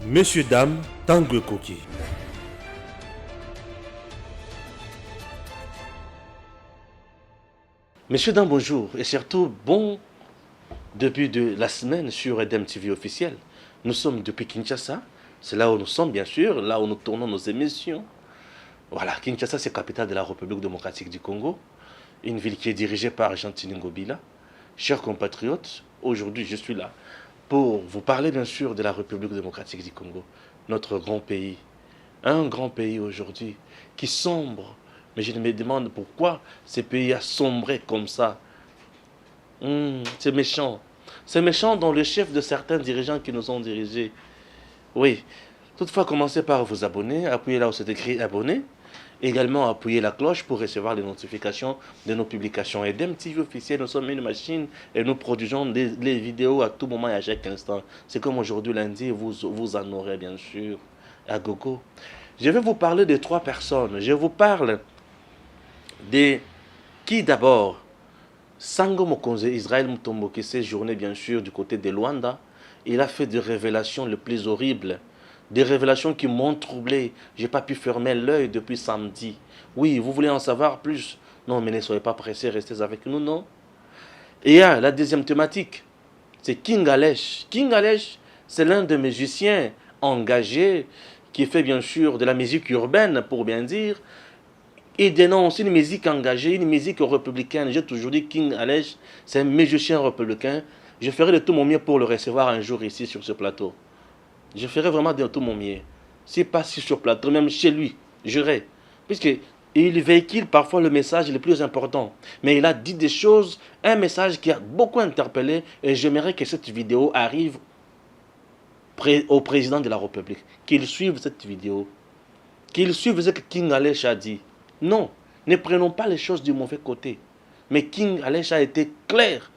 Messieurs, dames, Tanguy Koki. Messieurs, dames, bonjour et surtout bon début de la semaine sur Edem TV officiel. Nous sommes depuis Kinshasa, c'est là où nous sommes bien sûr, là où nous tournons nos émissions. Voilà, Kinshasa c'est capitale de la République démocratique du Congo, une ville qui est dirigée par Jean-Tini Ngobila. Chers compatriotes, aujourd'hui je suis là pour vous parler bien sûr de la République démocratique du Congo, notre grand pays. Un grand pays aujourd'hui qui sombre. Mais je me demande pourquoi ce pays a sombré comme ça. C'est méchant. C'est méchant dans le chef de certains dirigeants qui nous ont dirigés. Oui. Toutefois, commencez par vous abonner, appuyez là où c'est écrit abonner. Également, appuyez la cloche pour recevoir les notifications de nos publications. Et DMTV officiel, nous sommes une machine et nous produisons les vidéos à tout moment et à chaque instant. C'est comme aujourd'hui lundi, vous en aurez bien sûr à gogo. Je vais vous parler de trois personnes. Je vous parle de qui d'abord? Sango Mokonze, Israël Mutombo, qui s'est journé bien sûr du côté de Luanda, il a fait des révélations les plus horribles. Des révélations qui m'ont troublé. Je n'ai pas pu fermer l'œil depuis samedi. Oui, vous voulez en savoir plus? Non, mais ne soyez pas pressés, restez avec nous, non? Et la deuxième thématique, c'est King Alesh. King Alesh, c'est l'un des musiciens engagés qui fait bien sûr de la musique urbaine, pour bien dire. Il dénonce une musique engagée, une musique républicaine. J'ai toujours dit King Alesh, c'est un musicien républicain. Je ferai de tout mon mieux pour le recevoir un jour ici sur ce plateau. Je ferai vraiment de tout mon mieux. Si pas sur ce plateau, même chez lui, j'irai. Puisqu'il véhicule parfois le message le plus important. Mais il a dit des choses, un message qui a beaucoup interpellé. Et j'aimerais que cette vidéo arrive au président de la République. Qu'il suive cette vidéo. Qu'il suive ce que King Alesh a dit. Non, ne prenons pas les choses du mauvais côté. Mais King Alesh a été clair.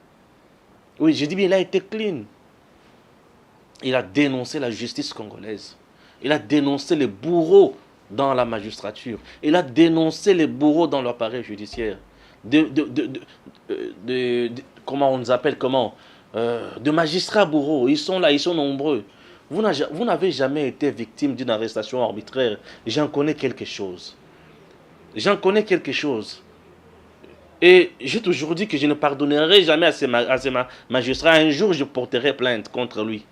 Oui, je dis bien, il a été clean. Il a dénoncé la justice congolaise. Il a dénoncé les bourreaux dans la magistrature. Il a dénoncé les bourreaux dans l'appareil judiciaire. Comment on nous appelle, de magistrats bourreaux. Ils sont là, ils sont nombreux. Vous n'avez jamais été victime d'une arrestation arbitraire. J'en connais quelque chose. J'en connais quelque chose. Et j'ai toujours dit que je ne pardonnerai jamais à ces magistrats. Un jour, je porterai plainte contre lui.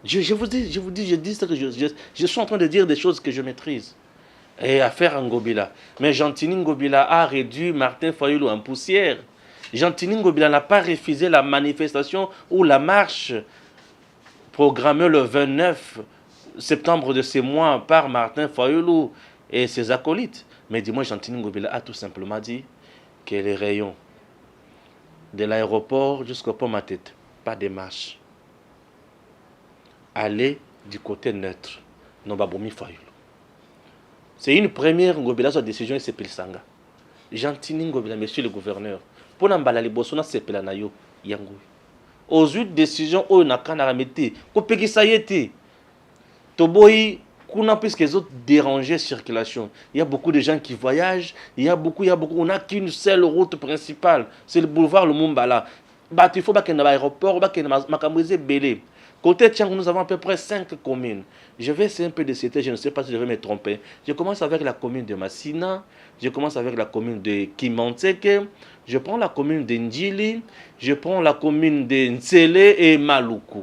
Je dis ce que je suis en train de dire des choses que je maîtrise. Et affaire Ngobila. Mais Jean-Tini Ngobila a réduit Martin Fayulu en poussière. Jean-Tini Ngobila n'a pas refusé la manifestation ou la marche programmée le 29 septembre de ce mois par Martin Fayulu et ses acolytes. Mais dis-moi, Jean-Tini Ngobila a tout simplement dit que les rayons de l'aéroport jusqu'au pont Matete, pas de marche. Aller du côté neutre. Nobabomi Fayulu. C'est une première Ngobila sur décision et c'est Pilsanga. Jean-Tini Ngobila, monsieur le gouverneur, pour n'embala les bossons, c'est Pelanayo, Yangoui. Aux huit décisions, on a qu'à arrêter. Kopeki ça y était. Toboyi, Kuna, puisque les autres déranger la circulation. Il y a beaucoup de gens qui voyagent. Il y a beaucoup. On n'a qu'une seule route principale. C'est le boulevard Lumumbala. Il faut qu'il y ait un aéroport, qu'il y ait un Belé. Côté Tchangou, nous avons à peu près 5 communes. Je vais essayer un peu de citer, je ne sais pas si je vais me tromper. Je commence avec la commune de Massina, je commence avec la commune de Kimanteke, je prends la commune de Ndjili, je prends la commune de Ntsele et Maluku.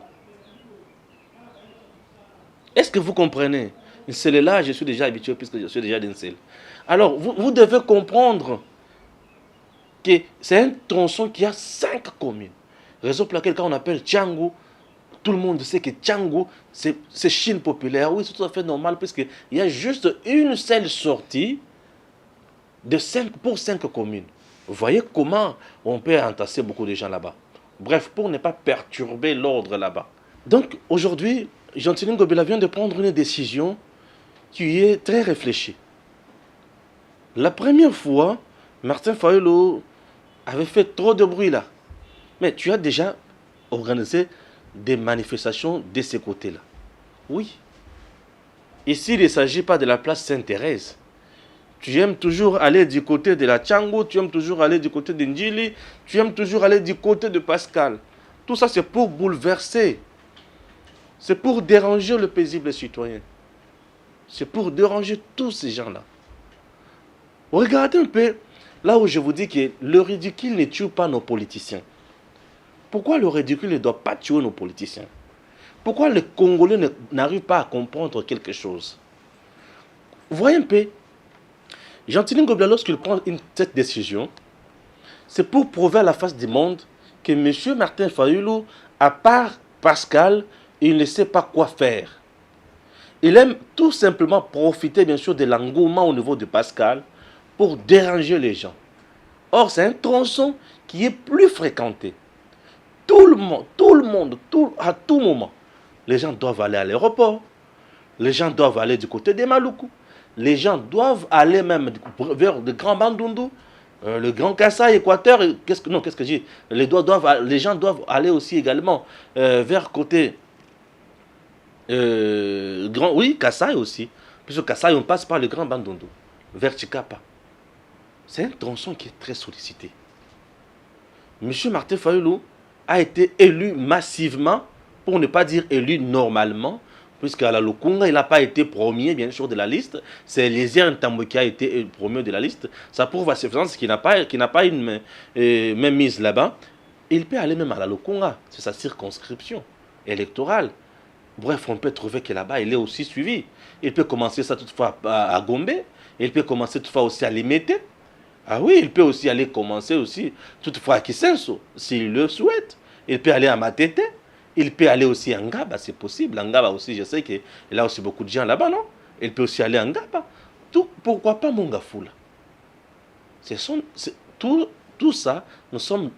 Est-ce que vous comprenez? Ntsele là, je suis déjà habitué puisque je suis déjà d'Ntsele. Alors, vous devez comprendre que c'est un tronçon qui a 5 communes. Raison pour laquelle quand on appelle Tchangou, tout le monde sait que Tchangou, c'est Chine populaire. Oui, c'est tout à fait normal, puisqu'il y a juste une seule sortie pour 5 communes. Vous voyez comment on peut entasser beaucoup de gens là-bas. Bref, pour ne pas perturber l'ordre là-bas. Donc, aujourd'hui, Jean-Tini Ngobila vient de prendre une décision qui est très réfléchie. La première fois, Martin Fayulu avait fait trop de bruit là. Mais tu as déjà organisé des manifestations de ce côté-là. Oui. Ici, il ne s'agit pas de la place Sainte-Thérèse. Tu aimes toujours aller du côté de la Tchangou, tu aimes toujours aller du côté de Ndjili, tu aimes toujours aller du côté de Pascal. Tout ça, c'est pour bouleverser C'est pour déranger le paisible citoyen. C'est pour déranger tous ces gens-là. Regardez un peu là où je vous dis que le ridicule ne tue pas nos politiciens. Pourquoi le ridicule ne doit pas tuer nos politiciens? Pourquoi les Congolais n'arrivent pas à comprendre quelque chose? Vous voyez un peu, Jean-Tini Ngobila, lorsqu'il prend cette décision, c'est pour prouver à la face du monde que M. Martin Fayulu, à part Pascal, il ne sait pas quoi faire. Il aime tout simplement profiter, bien sûr, de l'engouement au niveau de Pascal pour déranger les gens. Or, c'est un tronçon qui est plus fréquenté. Tout le monde, à tout moment, les gens doivent aller à l'aéroport. Les gens doivent aller du côté des Maluku. Les gens doivent aller même vers le Grand Bandundu, le Grand Kassai, Équateur. Qu'est-ce que j'ai? Les gens doivent aller aussi également vers côté oui, Kassai aussi. Puisque Kassai, on passe par le Grand Bandundu, vers Chikapa. C'est un tronçon qui est très sollicité. M. Martin Fayulu a été élu massivement, pour ne pas dire élu normalement, puisqu'à la Lukunga, il n'a pas été premier, bien sûr, de la liste. C'est Eliezer Ntambo qui a été premier de la liste. Ça prouve à suffisance qu'il n'a pas une même mise là-bas. Il peut aller même à la Lukunga. C'est sa circonscription électorale. Bref, on peut trouver que là-bas, il est aussi suivi. Il peut commencer ça toutefois à Gombe. Il peut commencer toutefois aussi à Limete. Ah oui, il peut aussi aller commencer aussi toutefois à Kisenso, s'il le souhaite. Il peut aller à Matete. Il peut aller aussi à Ngaba, c'est possible. À Ngaba aussi, je sais qu'il y a aussi beaucoup de gens là-bas, non? Il peut aussi aller à Ngaba. Pourquoi pas Mongafula? Tout ça, nous sommes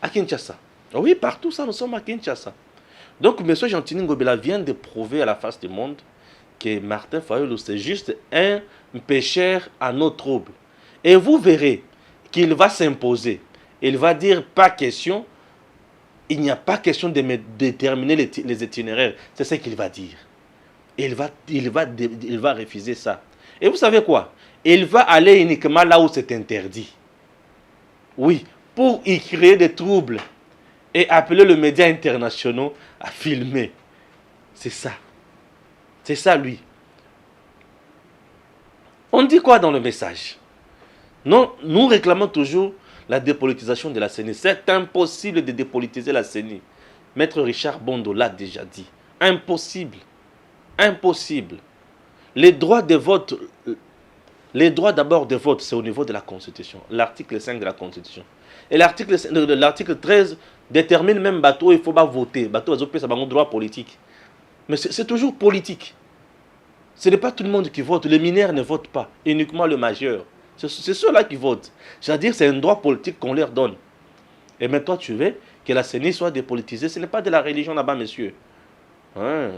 à Kinshasa. Oui, partout ça, nous sommes à Kinshasa. Donc, M. Jean-Tini Ngobila vient de prouver à la face du monde que Martin Fayulu, c'est juste un pécheur à nos troubles. Et vous verrez qu'il va s'imposer. Il va dire pas question. Il n'y a pas question de déterminer les itinéraires. C'est ce qu'il va dire. Il va refuser ça. Et vous savez quoi? Il va aller uniquement là où c'est interdit. Oui, pour y créer des troubles et appeler les médias internationaux à filmer. C'est ça. C'est ça, lui. On dit quoi dans le message? Non, nous réclamons toujours la dépolitisation de la CENI. C'est impossible de dépolitiser la CENI. Maître Richard Bondo l'a déjà dit. Impossible. Impossible. Les droits de vote, les droits d'abord de vote, c'est au niveau de la Constitution. L'article 5 de la Constitution. Et l'article 13 détermine même bateau, il faut pas voter. Bateau, ça va un droit politique. Mais c'est toujours politique. Ce n'est pas tout le monde qui vote. Les mineurs ne votent pas. Uniquement le majeur. C'est ceux-là qui votent. C'est-à-dire c'est un droit politique qu'on leur donne. Et maintenant, tu veux que la CENI soit dépolitisée. Ce n'est pas de la religion là-bas, monsieur. Hein?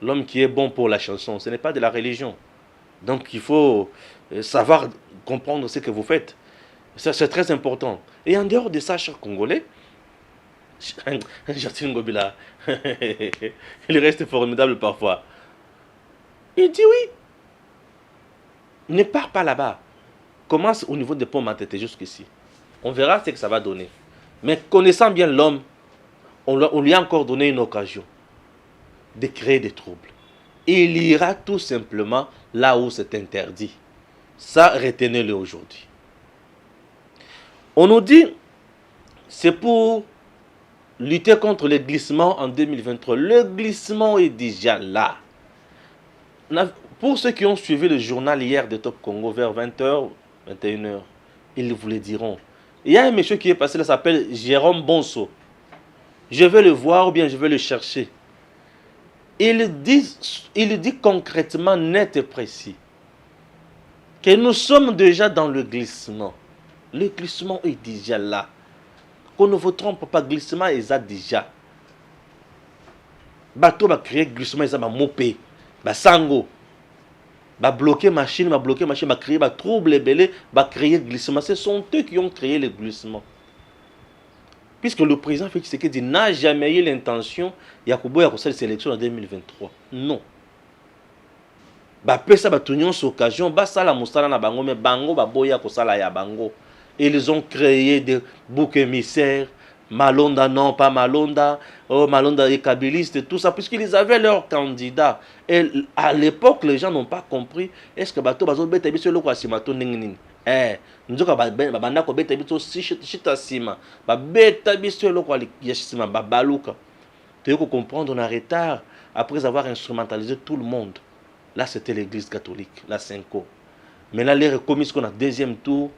L'homme qui est bon pour la chanson, ce n'est pas de la religion. Donc, il faut savoir comprendre ce que vous faites. C'est très important. Et en dehors de ça, chers Congolais, Jean-Tini Ngobila, il reste formidable parfois. Il dit oui. Ne pars pas là-bas. Commence au niveau des ponts Matete jusqu'ici. On verra ce que ça va donner. Mais connaissant bien l'homme, on lui a encore donné une occasion de créer des troubles. Il ira tout simplement là où c'est interdit. Ça, retenez-le aujourd'hui. On nous dit, c'est pour lutter contre le glissement en 2023. Le glissement est déjà là. Pour ceux qui ont suivi le journal hier de Top Congo vers 20h, 21h, ils vous le diront. Il y a un monsieur qui est passé là, s'appelle Jérôme Bonso. Je vais le voir ou bien je vais le chercher. Il dit concrètement, net et précis, que nous sommes déjà dans le glissement. Le glissement est déjà là. Qu'on ne vous trompe pas, glissement est là déjà. Bateau va créer glissement, il va mopé, va sango. Va bloquer machine, va créer, va trouble les belés, va créer glissement. Ce sont eux qui ont créé le glissement. Puisque le président Félix Tshisekedi n'a jamais eu l'intention de faire cette sélection en 2023. Non. Ça va tenir cette occasion, ça la moussala na bango, mais bango va boya ko sala ya bango. Ils ont créé des boucs émissaires Malonda, non, pas Malonda. Oh, Malonda est kabyliste et tout ça, puisqu'ils avaient leur candidat. Et à l'époque, les gens n'ont pas compris. Est-ce que Bato Bazo Beta Biso Loko Asimato Ningin? Nous avons Banda ko Beta Biso Shita Sima. Beta Biso Loko Yashima Babaluka. Tu veux comprendre, on a retard après avoir instrumentalisé tout le monde. Là, c'était l'église catholique, la Senko. Maintenant, les recommis qu'on a deuxième tour,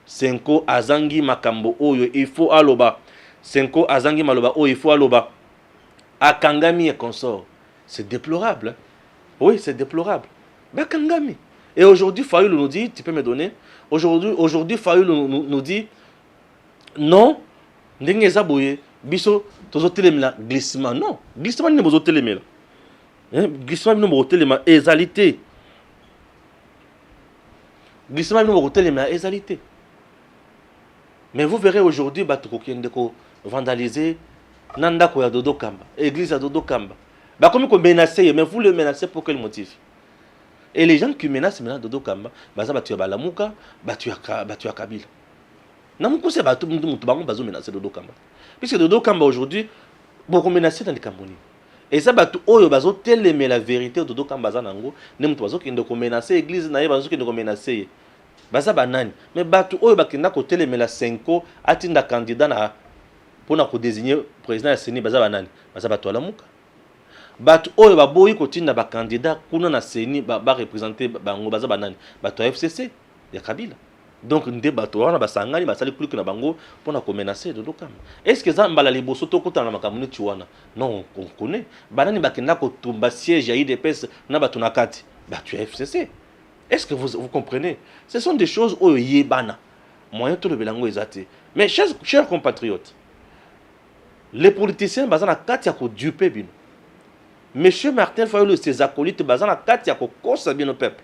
Senko Azangi Makambo Oyo, il faut aloba. Senko Azangi Maloba Oyo, il faut aloba. Akangami et consort. C'est déplorable. Hein? Oui, c'est déplorable. Bakangami. Et aujourd'hui, Fayoulou nous dit, tu peux me donner? Aujourd'hui, Fayoulou nous dit, non, Ndengeza Boye, Biso, Tozo Télémela, glissement. Non, glissement n'est pas Télémela. Glissement n'est pas Télémela, exalité. Glissement n'est pas Télémela, exalité. Mais vous verrez aujourd'hui, Batoko Kendeko vandaliser Nanda Koya Dodo Kamba, église à Dodo Kamba. Bah, comme vous menacez, mais vous le menacez pour quel motif? Et les gens qui menacent maintenant Dodo Kamba, bah ça tu as Balamuka, bah tu as Kabila. Namuko c'est bah tout le monde bazo menacer Dodo Kamba. Puisque Dodo Kamba aujourd'hui, beaucoup menacé dans les Camboni. Et ça bah tout oyo bazo télémer la vérité Dodo Kamba zanango, nem bazo qui ne menacer église naïe bazo qui ne menacer. Baza banani. Mais bah tout oyo bah qui n'a ko télémer la 5 atinda candidat na pour na ko désigner président ya Séni baza banani. Baza bah toi la muka. Batu oyo baboyi kotinda ba candidat kuna na Séni ba représenter bango baza banani bato FCC ya Kabila. Donc nde bato wana basangani basali plus que na bango pour na ko menacer Dodo Kamba. Est-ce que ça mbala liboso to kota na makamuni tuwana? Non, on connaît. Banani bakenda ko tumba siège ya IDPS na bato na kati. Batu FCC. Est-ce que vous comprenez? Ce sont des choses oyo yebana. Moyen to le belango ezate. Mais chers compatriotes, les politiciens baza na kati ya ko duper bino. Monsieur Martin Fayoulou et ses acolytes basant la carte ya kokosa bien au peuple.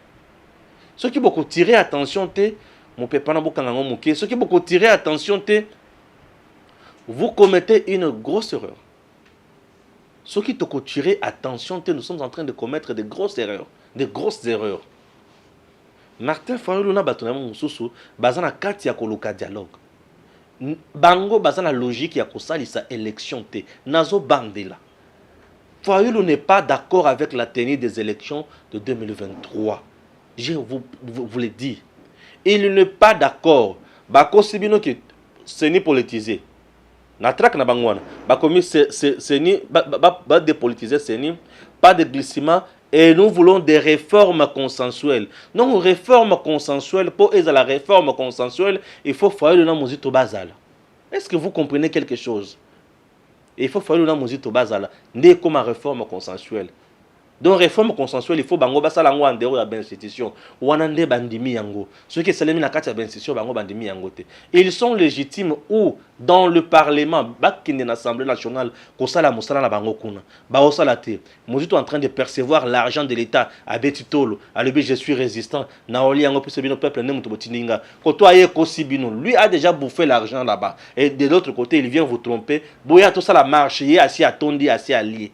Ceux qui beaucoup tirer attention mon peuple na bokangango muke, ceux qui beaucoup tirer attention vous commettez une grosse erreur. Ceux qui te tirer attention nous sommes en train de commettre des grosses erreurs. Martin Fayoulou na batona mususu basant la carte ya koluka dialogue. Bango basant la logique ya kosalisa élection nazo bandela. Fayoulou n'est pas d'accord avec la tenue des élections de 2023. Je vous le dis. Il n'est pas d'accord. Bako Sibino qui c'est ni politisé. Na traque na bangwana. Bako mi c'est ni ba dépolitiser c'est ni pas de glissement et nous voulons des réformes consensuelles. Non, réformes consensuelles pour aider à la réforme consensuelle, il faut Fayoulou na muzito bazala. Est-ce que vous comprenez quelque chose? Il faut faire une musique au bazala, né comme une réforme consensuelle. Donc réforme consensuelle, il faut bango basala ngo en dehors de la institution. Wanande bandimi yango. Ceux qui salemi na kati ya institution bango bandimi yango te. Ils sont légitimes ou dans le parlement, bakinde na l'Assemblée nationale, kosala musala na bango kuna. Ba osala te. Mozito en train de percevoir l'argent de l'État à Betitolo, à lui je suis résistant. Na oli yango pese bino peuple ne muto botininga. Kotoye kosibino, lui a déjà bouffé l'argent là-bas. Et de l'autre côté, il vient vous tromper. Boya tout ça la marche, yé assis atondi assis allié.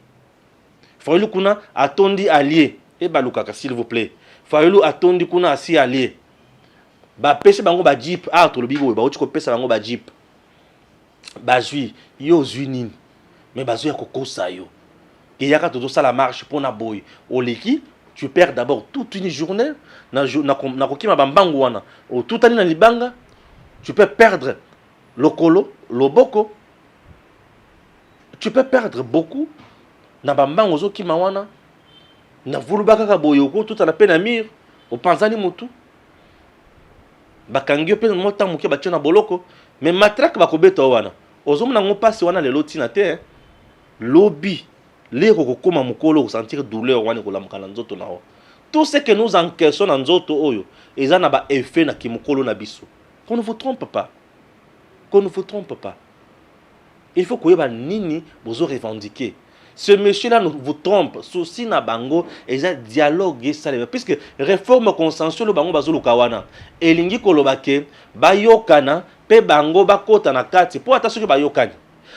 Fayoulou kuna atondi allié. Et balukaka s'il vous plaît. Fayoulou atondi kuna assis allié. Ba pese bango ba jeep. Ah to lobigo ba oti ko pesa bango ba jeep. Ba zui yo zui nini. Mais ba zui ya kokosa yo. Et yaka to ça la marche pour na boy. Oleki, tu perds d'abord toute une journée na kokima bambango wana. O tout ani na libanga, tu peux perdre lokolo, loboko. Tu peux perdre beaucoup. Na bamba ozo ki mawana na vulubaka ka boyoko tout à la peine amir au panzani mutu bakangio pe mota muke ba tshona boloko mais matraque ba kobeta wana ozo mona ngo passe wana lelo tina te lobby leko kokoma mukolo ko sentir douleur wana ko lamukana nzoto na ho tout ce que nous encaissons na nzoto oyo eza na ba effet na kimukolo na biso qu'on ne vous trompe pas il faut koyeba nini bozo revendiquer. Ce monsieur-là vous trompe. Souci na bango et un dialogue salé. Puisque réforme consensuelle bango bazulu kawana. Elingi kolobake bayokana pe bango bakota na kati. Po ata soki bayokani.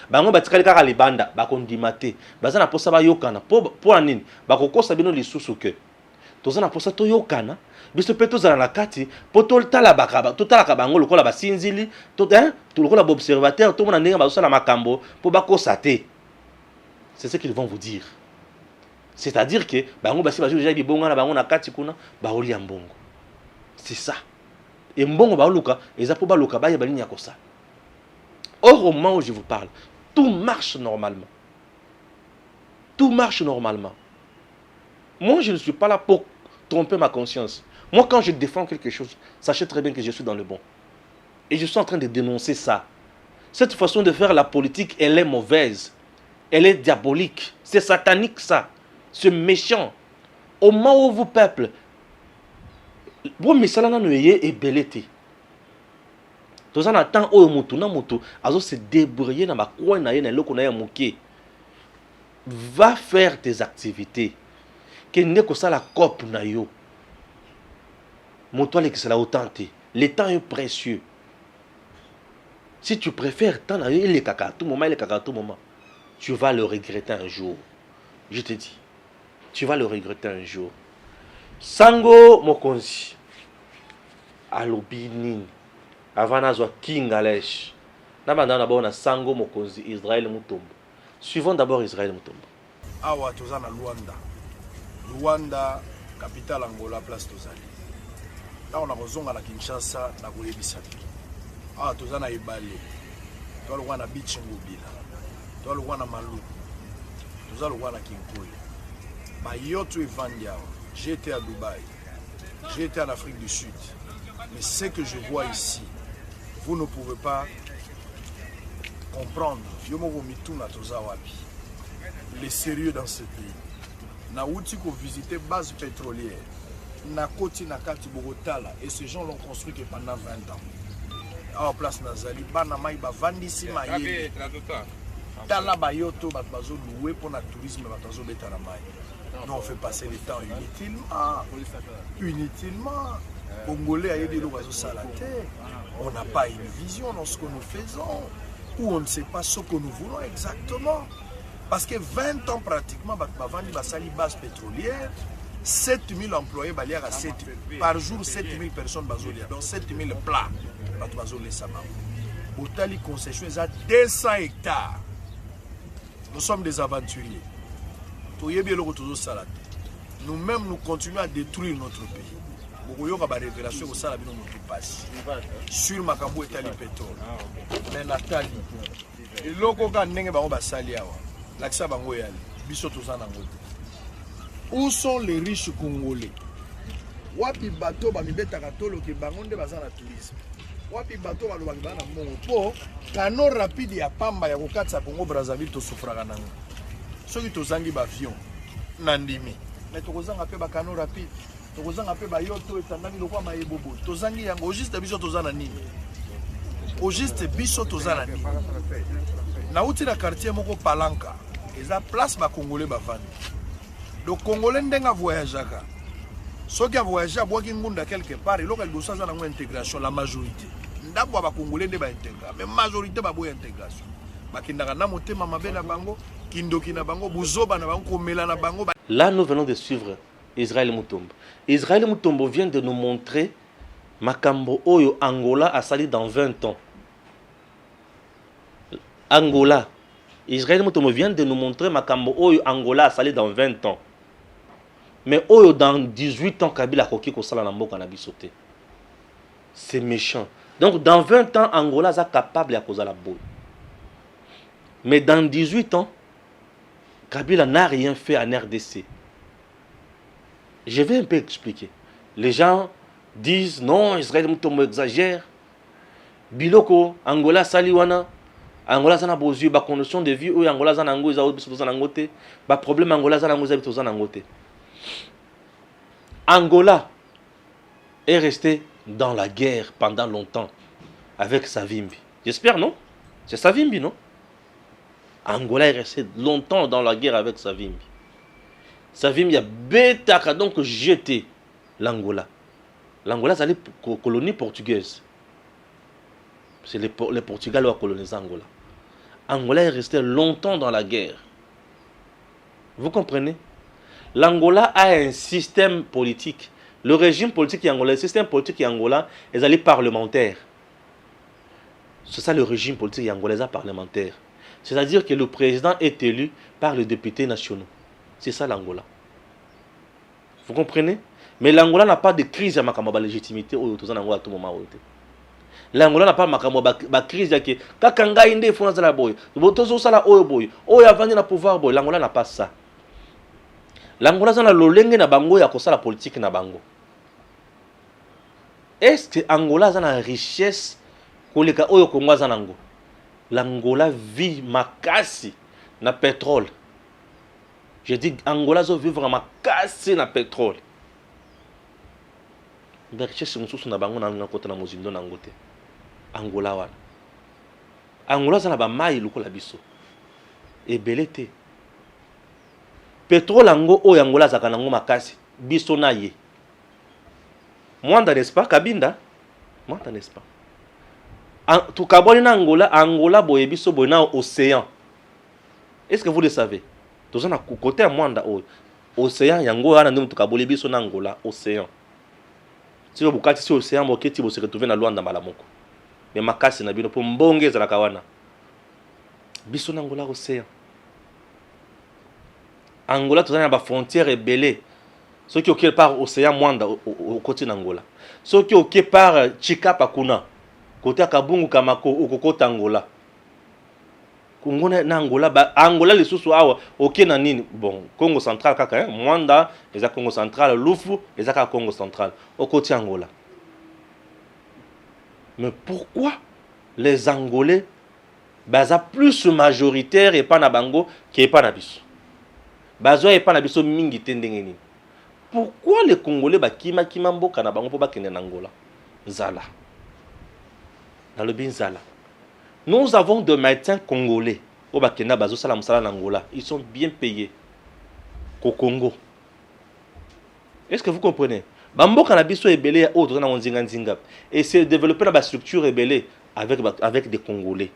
Bango batikali kaka libanda bakondimate. Bazana posa bayokana. Po anini bakokosa bino lisusu ke. tozana posa toyokana biso pe tozala na kati po totalaka bango lokola basinzili lokola baobservateur tomona ndenge bazosala makambo po bakosa te. C'est ce qu'ils vont vous dire. C'est-à-dire que bango basi bazwi déjà bibonga na bango na kati kuna baolia mbongo. C'est ça. Et mbongo baoluka eza po baluka baye balini ya kosa. Or au moment où je vous parle, tout marche normalement. Tout marche normalement. Moi, je ne suis pas là pour tromper ma conscience. Moi, quand je défends quelque chose, sachez très bien que je suis dans le bon. Et je suis en train de dénoncer ça. Cette façon de faire la politique, elle est mauvaise. Elle est diabolique. C'est satanique, ça. C'est méchant. Au moment où vous, peuple, vous, misalana noye et belete. Tous en attendant, oh, mutu na mutu, azo se débrouiller na ma coin na yena loko na ya muke. Va faire tes activités. Que n'est que ça la cop na yo. Montre-toi que c'est la autant. Le temps est précieux. Si tu préfères tant na yo il est caca tout moment, il est caca tout moment. Tu vas le regretter un jour. Je te dis. Tu vas le regretter un jour. Sango mokonzi. Alobini. Avant nazwa King Alesh. Nabanda d'abord na Sango mokonzi Israël Mutombo. Suivons d'abord Israël Mutombo. Awa tozana Luanda. Luanda, capitale Angola, place tozali. Là on a kozonga na Kinshasa na koyebisa. Awa tozana Ebale. Tozala na Beach Ngobila. Tozala na Malu. Tozala na Kinkole. Ba yoto evandi awa. J'étais à Dubaï. J'étais en Afrique du Sud. Mais ce que je vois ici, vous ne pouvez pas comprendre. Yomo mituna tozawapi. Le sérieux dans ce pays. Na outi ko visiter base pétrolière. Na koti na kati Bogotala et ces gens l'ont construit que pendant 20 ans. À place Nazali, bana mai ba vandisi maye. Tala ba yoto ba bazo louer pour le tourisme ba bazo beta na mai. Non, on fait passer le temps inutilement. Inutilement. Congolais a aidé le oiseau salaté. On n'a pas une vision dans ce que nous faisons. Ou on ne sait pas ce que nous voulons exactement. Parce que 20 ans pratiquement, Bavandi Basali base pétrolière, 7000 employés balières à 7 par jour, 7000 personnes bazolia. Donc 7000 plats. Bazolia Sama. Botali concession est à 200 hectares. Nous sommes des aventuriers. Nous-mêmes, nous continuons à détruire notre pays. Nous avons des révélations sur Makambo et Tali Pétrole. Mais Nathalie, et l'autre cas, nous avons des salias. Où sont les riches Congolais? Wapi bateau ba mibeta katolo ke bangonde bazana tourisme. Wapi bateau ba lobaki bana mongo po canaux rapide ya pamba ya kokatsa Congo Brazzaville to sufraka nango. Soki tozangi ba avion nandimi. Mais tokozanga pe ba canaux rapide. Tokozanga pe ba yoto etandani lokwa mayebobo. Tozangi yango au juste biso tozana nini? Au juste biso tozana nini? Na uti na quartier moko Palanka. Eza place ba Congolais ba vandi. Donc Congolais ndenga voyageaka. Ceux qui ont voyagé à Boakingunda quelque part, ils ont une intégration, la majorité. D'abord, les Congolais ne sont pas intégrés, mais la majorité n'a pas d'intégration. Là, nous venons de suivre Israël Mutombo. Israël Mutombo vient de nous montrer Makambo Oyo Angola a sali dans 20 ans. Angola. Israël Mutombo vient de nous montrer Makambo Oyo Angola a sali dans 20 ans. Mais Oyo dans 18 ans, Kabila Koki Kosala Namboka Nabisote. C'est méchant. Donc dans 20 ans, Angola est capable de causer la boue. Mais dans 18 ans, Kabila n'a rien fait en RDC. Je vais un peu expliquer. Les gens disent non, Israël Mutombo exagère. Biloko, Angola Saliwana, Angola Zana Bozu, ba condition de vie, ou Angola Zana Ango, Zanangote, ba problème Angola Zana Ango, Zanangote. Angola est resté dans la guerre pendant longtemps avec Savimbi. J'espère, non? C'est Savimbi, non? Angola est resté longtemps dans la guerre avec Savimbi. Savimbi a bêta donc jeté l'Angola. L'Angola, c'est une colonie portugaise. C'est les Portugais qui ont colonisé Angola. Angola est resté longtemps dans la guerre. Vous comprenez? L'Angola a un système politique. Le régime politique angolais, le système politique angolais, ils allaient parlementaires. C'est ça le régime politique angolais parlementaire. C'est-à-dire que le président est élu par les députés nationaux. C'est ça l'Angola. Vous comprenez? Mais l'Angola n'a pas de crise à ma légitimité à tout moment. L'Angola n'a pas de crise à qui kakanga inde fona za la boy. Botozo sala oyo boy. Oyo avandi na pouvoir boy. L'Angola n'a pas ça. L'Angola za na lolenge na bango ya kosala politique na bango. Est-ce que Angola za na richesse koleka oyo Congo za nango? L'Angola vit makasi na pétrole. Je dis Angola zo vivre makasi na pétrole. La richesse mususu na bango na kota na mozindo na ngote. Angola wana. Angola za na ba mai lokola biso. Ebele te. Pétrole ango oyo Angola za kanango makasi biso na ye. Mwanda n'est-ce pas Kabinda? Mwanda n'est-ce pas? Tout kaboni na Angola boye biso boye na océan. Est-ce que vous le savez? Tous na côté à Mwanda océan yango wana ndimo tukaboli biso na Angola océan. Si vous bukati si océan moketi bo se retrouver na Luanda malamoko. Mais makasi na bino po mbonge za kawana. Biso na Angola océan. Angola tous na ba frontière ebelé. Ceux qui occupent par océan Mwanda au côté d'Angola. Ceux qui occupent par Chikapa kuna côté Kabungu Kamako au côté d'Angola. Congo na Angola Angola les sous awa OK na nini bon Congo central kaka Mwanda les Congo central Lufu les Congo central au côté Angola. Mais pourquoi les Angolais baza plus majoritaire et pas na bango qui est pas na biso. Bazo et pas na biso mingi tendengeni. Pourquoi les Congolais bakima mboka na bango po bakende na Angola? Zala. Dans le bin Zala. Nous avons des médecins congolais au bakenda bazo sala musala na Angola. Ils sont bien payés au Congo. Est-ce que vous comprenez? Bamboka na biso ebele o to na nzinga nzinga et c'est développer la structure ebele avec des Congolais.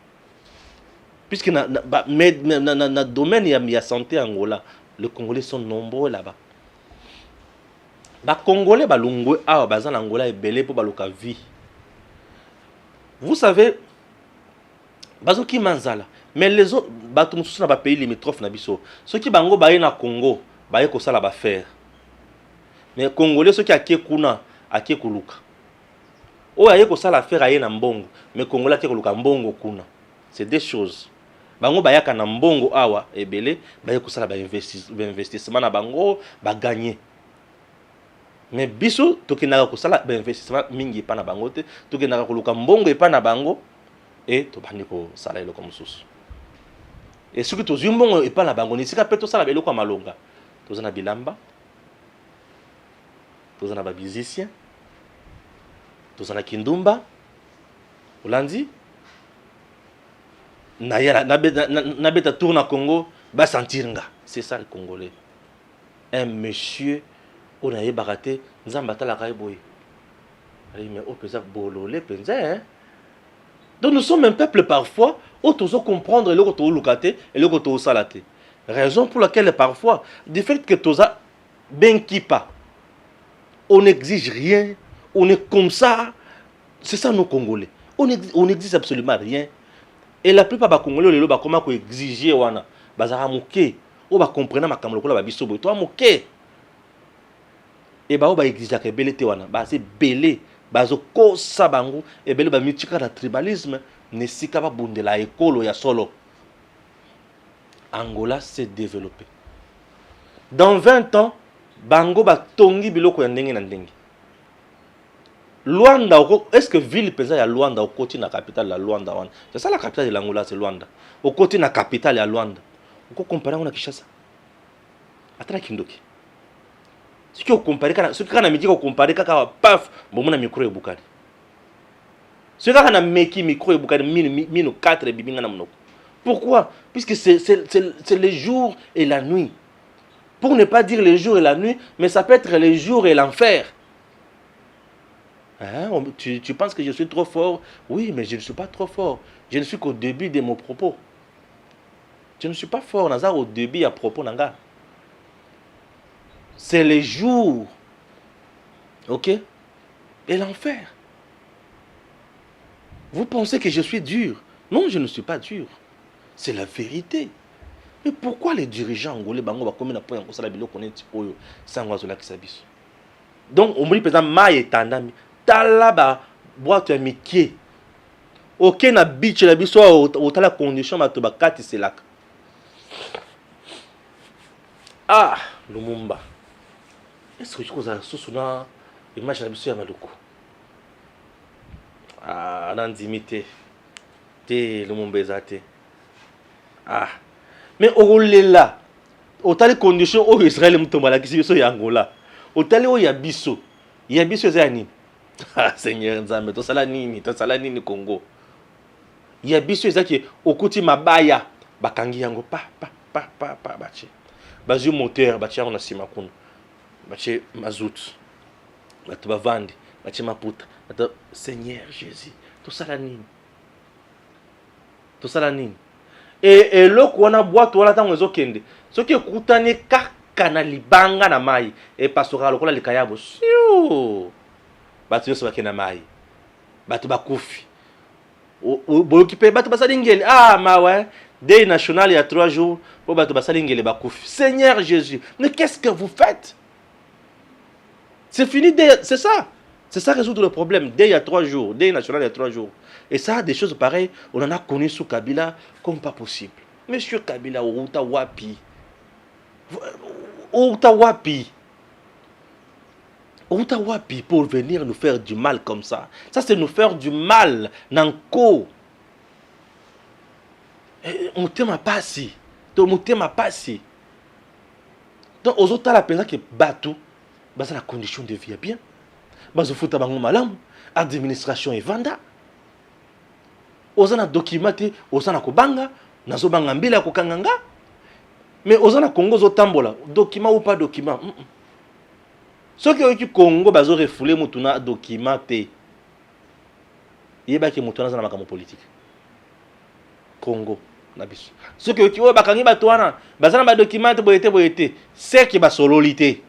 Puisque na domaine ya santé Angola, les Congolais sont nombreux là-bas. Ba Congolais balungwe awa bazana Angola ebele po baluka vie. Vous savez bazoki manzala mais les autres bato mususu na ba pays limitrophes na biso ceux qui bango baye na Congo baye ko sala ba faire. Mais Congolais ceux qui akie kuna akie kuluka. O aye ko sala faire aye na mbongo mais Congolais akie kuluka mbongo kuna. C'est deux choses. Bango bayaka na mbongo awa ebele baye ko sala ba investissement na bango ba gagner. Mais biso tokendaka kosala ba investissement mingi epa na bango te tokendaka koluka mbongo epa na bango et tobandi kosala eloko mosusu et soki tozwi mbongo epa na bango nisika mpe tosala eloko ya malonga toza na bilamba toza na babizicien toza na kindumba olandi nabeta tour na Congo basentir nga. C'est ça le Congolais. Un monsieur on a baraté nzamba tala kai boy. Mais au pesa bololé penza hein. Donc nous sommes un peuple parfois où tous comprendre le koto lukate et le koto salate. Raison pour laquelle parfois du fait que tous a ben kipa on n'exige rien, on est comme ça. C'est ça nos Congolais. On n'exige absolument rien. Et la plupart des Congolais le ba comment ko exiger wana bazara moké o ba comprendre makambo lokola ba biso boy toi moké. Et bah on va exiger que belé te wana bah c'est belé bazo ko sabango et belé ba mitika na tribalisme ne sika ba bundela ekolo ya solo. Angola s'est développé. Dans 20 ans bango ba tongi biloko ya ndenge na ndenge. Luanda est-ce que ville pesa ya Luanda au côté na capitale la Luanda wana. C'est ça la capitale de l'Angola c'est Luanda. Au côté na capitale ya Luanda. Uko comparer na Kinshasa. Atana kindoki. Ce qui est comparé, ce qui est comparé, paf, bon, mon micro est boucani. Ce qui est meki micro est boucani, mine 4 et bibinga namno. Pourquoi? Puisque c'est le jour et la nuit. Pour ne pas dire le jour et la nuit, mais ça peut être le jour et l'enfer. Hein? Tu penses que je suis trop fort? Oui, mais je ne suis pas trop fort. Je ne suis qu'au début de mon propos. Je ne suis pas fort, Nazar, au début à propos, Nanga. c'est les jours, ok, et l'enfer. Vous pensez que je suis dur? Non, je ne suis pas dur. C'est la vérité. Mais pourquoi les dirigeants angolais bango ba komi na point ko sala biloko neti oyo sango azola kisabiso? Donc on me dit par exemple mai etandami tala ba boîte ya mikie. OK na beach la biso au tala condition bato ba kati selaka. Ah, Lumumba. Est-ce que tu causes susuna image la biso ya maloko? Ah, nandimité. Te Lumumba ezate. Ah. Mais au là, au tali condition où Israël mutomba la kisi biso ya Angola. Au tali o ya biso. Ya biso za nini? Ah Seigneur Nzambe, to sala nini Congo. Ya biso ezaki okuti mabaya bakangi yango pa bache. Bazu moteur bache on a sima kuno. Bache mazout. Bato bavandi, bache maputa. Bato Seigneur Jésus, to sala nini? To sala nini? Et l'autre on a boîte wala tango ezokende. Soki ekutani kaka na libanga na mai et pastora lokola likayabo. Siu. Batu yoso bakena mai. Batu bakufi. Boyokipe batu basali ngeli. Ah mawe, day national il y a 3 jours pour batu basali ngeli bakufi. Seigneur Jésus, mais qu'est-ce que vous faites? C'est fini, c'est ça. C'est ça résoudre le problème. Dès il y a 3 jours, dès national il y a 3 jours. Et ça, des choses pareilles, on en a connu sous Kabila comme pas possible. Monsieur Kabila, Outa Wapi. Outa Wapi. Outa Wapi pour venir nous faire du mal comme ça. Ça, c'est nous faire du mal. Nanko. On t'aime pas si. On t'aime pas si. Donc, aux autres, la personne qui est bateau, c'est la condition de vie bien. Bazo futa bango malam, administration et vanda. Ozana documenté, ozana kobanga, nazo banga mbila ko kanganga. Mais ozana Congo zo tambola, document ou pas document. Ceux qui ont eu Congo bazo refoulé mutuna documenté. Yeba ki mutuna zana makamo politique. Congo na biso. Ceux qui ont eu bakangi batwana, bazana ba documenté boyete, c'est qui ba sololité.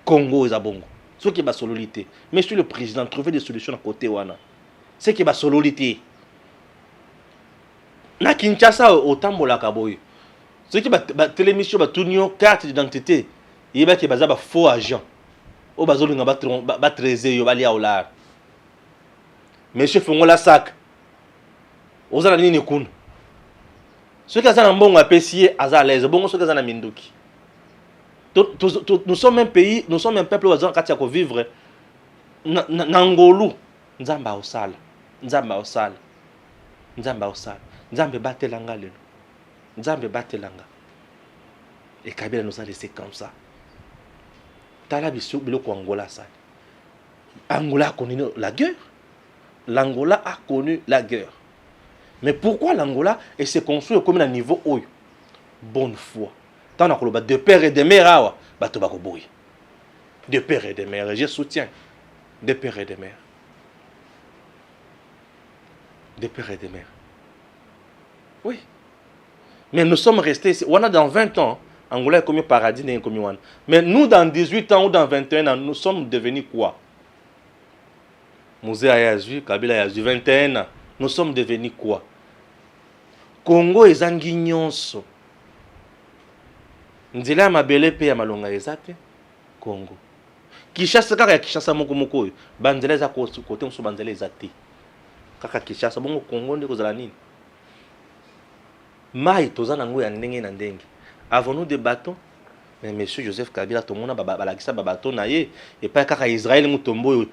Congo ezabongo. Ce qui est la sololité. Monsieur le Président, trouver des solutions à côté. C'est qui est la sololité. Na Kinshasa, au Tambola Kaboy. Ce qui est la télémission, la carte d'identité. Il y a des faux agents. Au bazol, il y a des trésors, il y a Monsieur Fongola Sac. Aux Anani Kun. Ceux qui ont un bon apprécié, à l'aise. Bon, ceux qui ont un Minduki. Nous sommes un pays, nous sommes un peuple où on peut vivre. Nangolu, Nzamba osala, Nzamba osala, Nzamba osala, Nzambe batelanga lelo, Nzambe batelanga. Et Kabila nous a laissé comme ça. Tala biso biloko Angola ça. Angola a connu la guerre. L'Angola a connu la guerre. Mais pourquoi l'Angola s'est construit comme un niveau haut? Bonne foi. De père et de mère, de père et de mère, je soutiens. De père et de mère. De père et de mère. Oui. Mais nous sommes restés ici. On a dans 20 ans, Angola est comme un paradis. Mais nous, dans 18 ans ou dans 21 ans, nous sommes devenus quoi? Musée Ayazu, Kabila Ayazu, 21 ans. Nous sommes devenus quoi? Congo et Zanguignonso. Nzela mabele pe ya malonga ezate Congo. Kishasa kaka ya Kishasa moko moko yo. Banzela za kote mso banzela ezate. Kaka Kishasa bongo Congo ndeko zala nini? Mai tozana ngo ya ndenge na ndenge. Avons-nous des bateaux? Mais monsieur Joseph Kabila tomona balakisa ba bateau na ye et pas kaka Israël mutombo yo.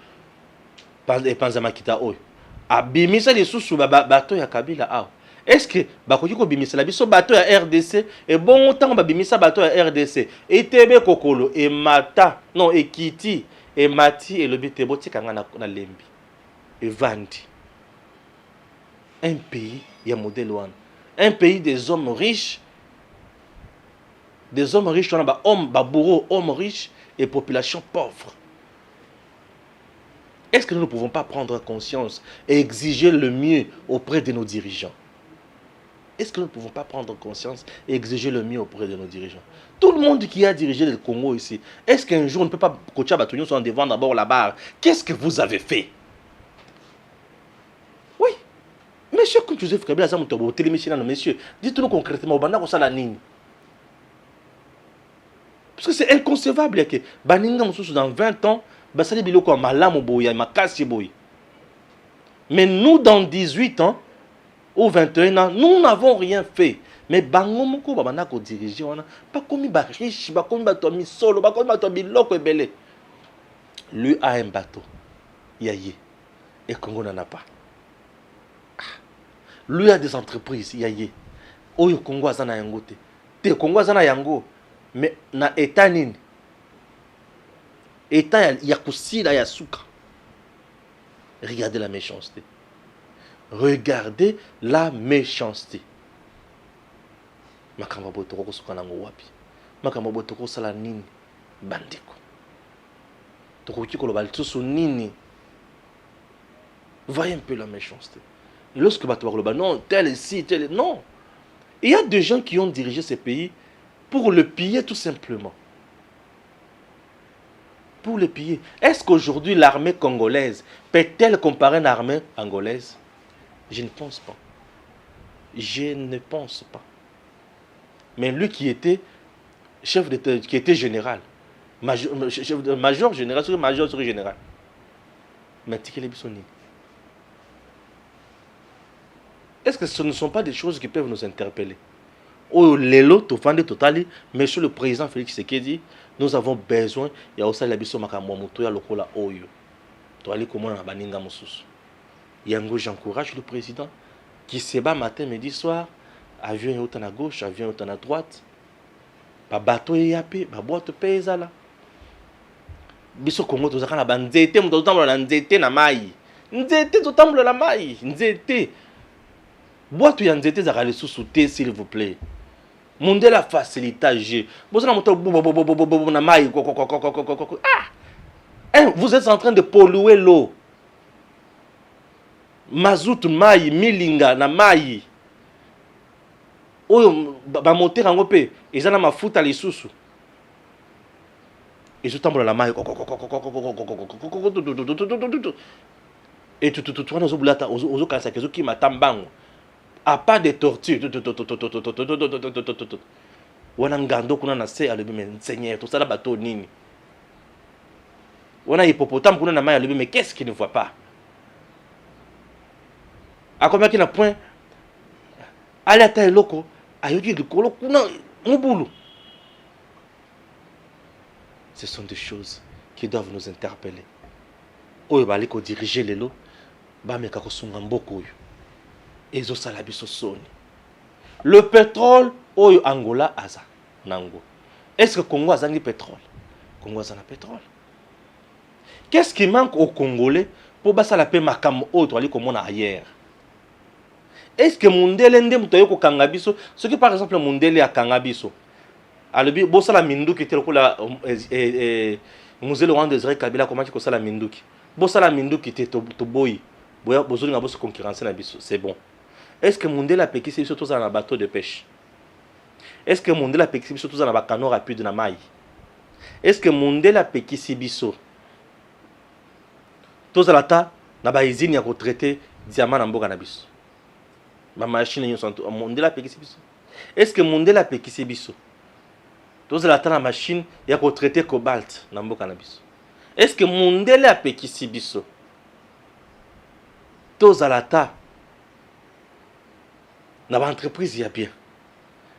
Panza makita oyo. Abimisa lisusu bateau ya Kabila aw. Est-ce que bakoki ko bimisa la biso bateau ya RDC et bon temps ba bimisa bateau ya RDC et tebe kokolo et mata non et kiti et mati et le bité botika na lembi et vandi. Un pays ya modèle one. Un pays des hommes riches. Des hommes riches on a ba homme ba bourreau hommes riches et population pauvre. Est-ce que nous ne pouvons pas prendre conscience et exiger le mieux auprès de nos dirigeants? Est-ce que nous ne pouvons pas prendre conscience et exiger le mieux auprès de nos dirigeants? Tout le monde qui a dirigé le Congo ici, est-ce qu'un jour on ne peut pas coacher Batonio sur devant d'abord la barre? Qu'est-ce que vous avez fait? Oui. Monsieur Joseph Kabila, monsieur, dites-nous concrètement, parce que c'est inconcevable que Baninga dans 20 ans, Basali Biloko Malam Boya, Makasi Boy. Mais nous, dans 18 ans, ou 21 ans, nous n'avons rien fait. Mais bango moko babana ko diriger wana pas comme ba riche, pas comme ba tomi solo, pas comme ba tomi loko ebele. Lui a un bateau. Yaye. Et Congo n'en a pas. Lui a des entreprises, yaye. Oyo Congo azana yango te. Te Congo azana yango. Mais na état nini? État ya kusila ya suka. Regardez la méchanceté. Regardez la méchanceté. Makambo botoko suka nango wapi? Makambo botoko sala nini? Bandiko. Tokoki koloba lisusu nini? Voyez un peu la méchanceté. Lorsque bato ba non, tel ici, tel non. Il y a des gens qui ont dirigé ces pays pour le piller tout simplement. Pour le piller. Est-ce qu'aujourd'hui l'armée congolaise peut-elle comparer une armée angolaise? Je ne pense pas. Je ne pense pas. Mais lui qui était chef d'État, qui était général, major général, major général. Mais est-ce que ce ne sont pas des choses qui peuvent nous interpeller? Oh, Lelo, Tofande Totali, monsieur le président Félix Tshisekedi, nous avons besoin, il y a aussi la biso makamomoto ya lokola oyo. To aller comment na baninga mususu. Yango, j'encourage le président qui se bat matin, midi, soir, avion est à gauche, avion est à droite. Ba bateau est yapé, ba boîte pesa là. Biso Congo tozaka na banzete, muto tambola na nzete na mai. Nzete to tambola na mai, nzete. Boîte ya nzete za kale sous s'il vous plaît. Monde la facilitage. Vous êtes en train de polluer l'eau. Mazout mai milinga na mai. Oyo ba moteur en opé, ezana mafuta lisusu. Et je tombe la mai. Et tout nous obulata ozo kansa kezo ki matambango. A pas de tortue. Wana ngando kuna na se alobi mais Seigneur, tout ça la bateau nini. Wana hippopotame kuna na mai alobi mais qu'est-ce qu'il ne voit pas? A combien qu'il a point ala ta eloko ayoki likolo kuna mubulu. Ce sont des choses qui doivent nous interpeller. Oyo bali ko diriger lelo ba meka ko sunga mboko oyo. Ezo sala biso soni. Le pétrole oyo Angola aza nango. Est-ce que Congo azangi pétrole? Congo azana pétrole. Qu'est-ce qui manque aux Congolais pour basa la paix makam oyo to ali komona ailleurs? Est-ce que Mundele nde muto yoko kanga biso? Ce qui par exemple Mundele akanga biso. Alobi bosala minduki te lokola Musée Laurent Désiré Kabila comment ko sala minduki. Bosala minduki te to boyi. Boya bozoli nga boso concurrencer na biso, c'est bon. Est-ce que Mundele a péki biso tous dans un bateau de pêche? Est-ce que Mundele a péki biso tous dans un canot rapide na mai? Est-ce que Mundele a péki biso tous dans la ta na ba usine ya ko traiter diamant na mboka na biso? Ma machine yo santo Mundele a péki biso. Est-ce que Mundele a péki biso tous dans la ta na machine ya ko traiter cobalt na mboka na biso? Est-ce que Mundele a péki biso tous à la ta na ba entreprise ya bien?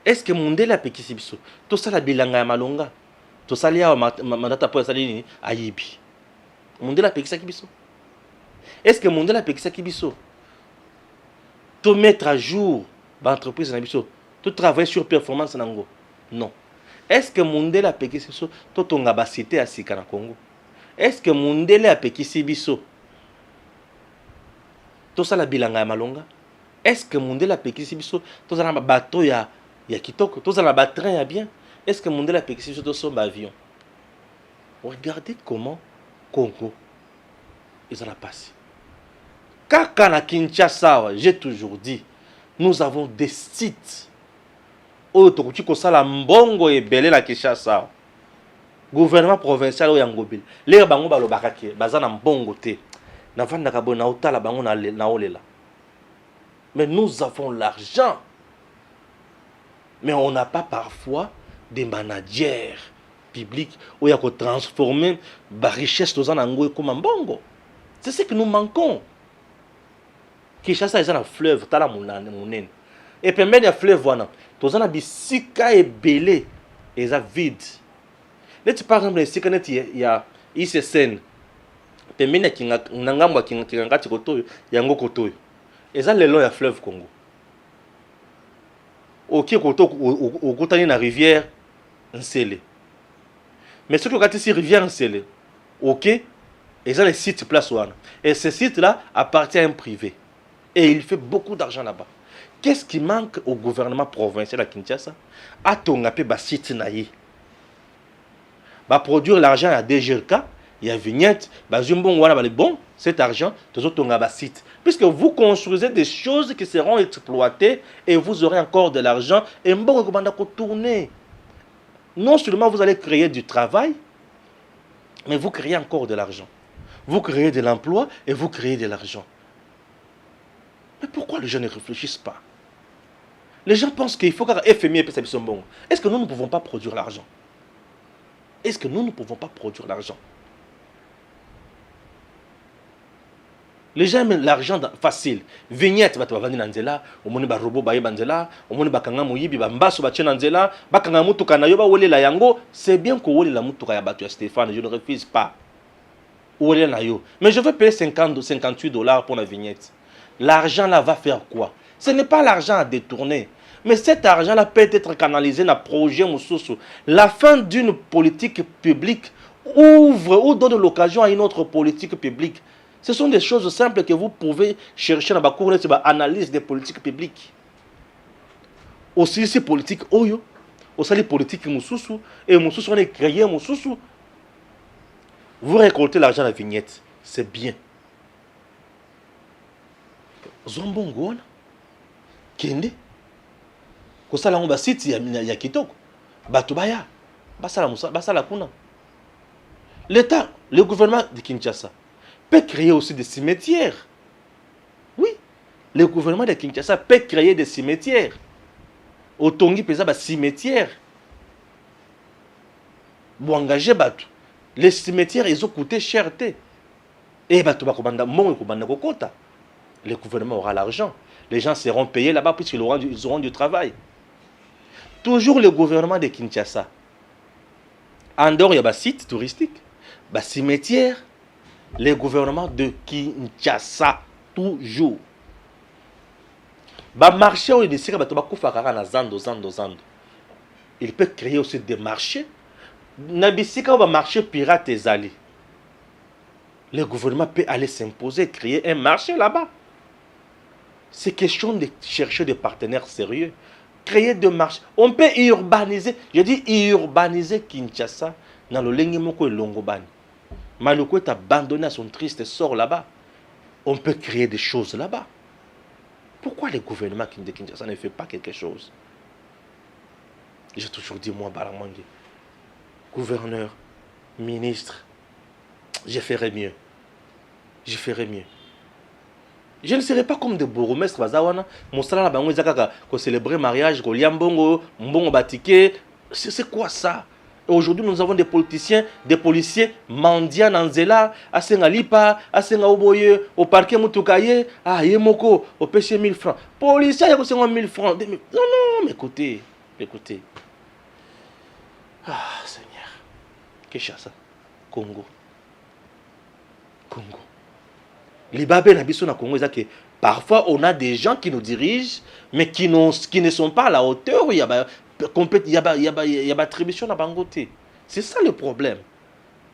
Est-ce que Mundele a péki biso tout ça la bilanga ya malonga tout ça liya mandata po sali ni ayibi? Mundele a péki biso? Est-ce que Mundele a péki biso tout mettre à jour ba entreprise na biso, tout travailler sur performance nango? Non. Est-ce que Mundele a péki biso tout tonga ba cité à Sika na Congo? Est-ce que Mundele a péki biso tout ça la bilanga ya malonga? Est-ce que Mundele a péki biso tout ça na bateau ya kitoko, tout ça na ba train ya bien? Est-ce que Mundele a péki biso tout son avion? Regardez comment Congo ils en a passé. Kaka na Kinshasa, j'ai toujours dit nous avons des sites. Oyo tokuti kosala mbongo ebele na Kinshasa. Gouvernement provincial oyo ngobile. Lero bango balobaka ke baza na mbongo te. Na vanda ka bona otala bango na olela. Mais nous avons l'argent. Mais on n'a pas parfois des managers publics où il y a qu'on transformer la richesse dans un comme un bongo. C'est ce que nous manquons. Kinshasa est un fleuve, tala mounen. Et puis même le fleuve voilà, dans un bisika est belé et ça vide. Là tu par exemple ici quand il y a ICSN. Puis même qui n'angamba qui ngati kotoyo, yango kotoyo. Et ça le long ya fleuve Congo. Ok koto au kotani na rivière Nsele. Mais ce que vous regardez ici, rivière Nsele, ok, ils ont les sites place one. Et ce site-là appartient à un privé. Et il fait beaucoup d'argent là-bas. Qu'est-ce qui manque au gouvernement provincial à Kinshasa? A ton appel bas site naïe. Bah produire l'argent à DGRK, il y a vignette, bah zumbon wana bon, cet argent, tous autres on a site. Puisque vous construisez des choses qui seront exploitées et vous aurez encore de l'argent et bon recommande qu'on tourne. Non seulement vous allez créer du travail, mais vous créez encore de l'argent. Vous créez de l'emploi et vous créez de l'argent. Mais pourquoi les gens ne réfléchissent pas? Les gens pensent qu'il faut qu'un FMI et PSA sont bons. Est-ce que nous ne pouvons pas produire l'argent? Est-ce que nous ne pouvons pas produire l'argent? Les gens aiment l'argent facile. Vignette, tu vas vendre Nanzela, au monde robot baye banzela, au monde bakanga moyibi bambaso bache Nanzela, bakanga mutuka na yoba wole la yango, c'est bien que wole la mutuka ya batu ya Stéphane, je ne refuse pas. Wole na yo. Mais je veux payer 58 $ pour la vignette. L'argent là va faire quoi? Ce n'est pas l'argent à détourner. Mais cet argent-là peut être canalisé dans le projet Moussoussou. La fin d'une politique publique ouvre ou donne l'occasion à une autre politique publique. Ce sont des choses simples que vous pouvez chercher dans la cour d'analyse des politiques publiques. Aussi, ces politiques, aussi les politiques Moussoussou, et Moussoussou, on est créé Moussoussou. Vous récoltez l'argent à la vignette, c'est bien. Zombongo, Kende. Kosala on ba site ya kitoko bato baya basala kuna. L'État, le gouvernement de Kinshasa peut créer aussi des cimetières. Oui, le gouvernement de Kinshasa peut créer des cimetières. Au Tongi pesa ba cimetière. Pour engager bato. Les cimetières ils ont coûté cher té. Et bato ba kobanda mon kobanda kokota. Le gouvernement aura l'argent. Les gens seront payés là-bas puisqu'ils auront du travail. Toujours le gouvernement de Kinshasa. En dehors, il y a des sites touristiques, des cimetières. Le gouvernement de Kinshasa, toujours. Le marché où il décide de il peut créer aussi des marchés. Le marché pirate est allé. Le gouvernement peut aller s'imposer, créer un marché là-bas. C'est question de chercher des partenaires sérieux. Créer des marchés. On peut urbaniser. Je dis urbaniser Kinshasa dans le Lengemoko et Longobani. Maloko est abandonné à son triste sort là-bas. On peut créer des choses là-bas. Pourquoi le gouvernement de Kinshasa ne fait pas quelque chose? J'ai toujours dit, moi, Balamangi, gouverneur, ministre, je ferai mieux. Je ferai mieux. Je ne serai pas comme des bourgmestres bazawana mosala na bango ezaka ko célébrer mariage ko liambongo mbongo batike. C'est quoi ça? Aujourd'hui nous avons des politiciens, des policiers mendiants en Nzela, asenga lipa, asenga oboye au parquet mutukaye, ah yemoko au pêcher 1000 francs. Policier ya ko senga 1000 francs. Non non, mais écoutez. Ah Seigneur. Kinshasa, Congo. Les babés na biso na Congo, c'est que parfois on a des gens qui nous dirigent, mais qui ne sont pas à la hauteur. Il y a attribution à Bangote. C'est ça le problème.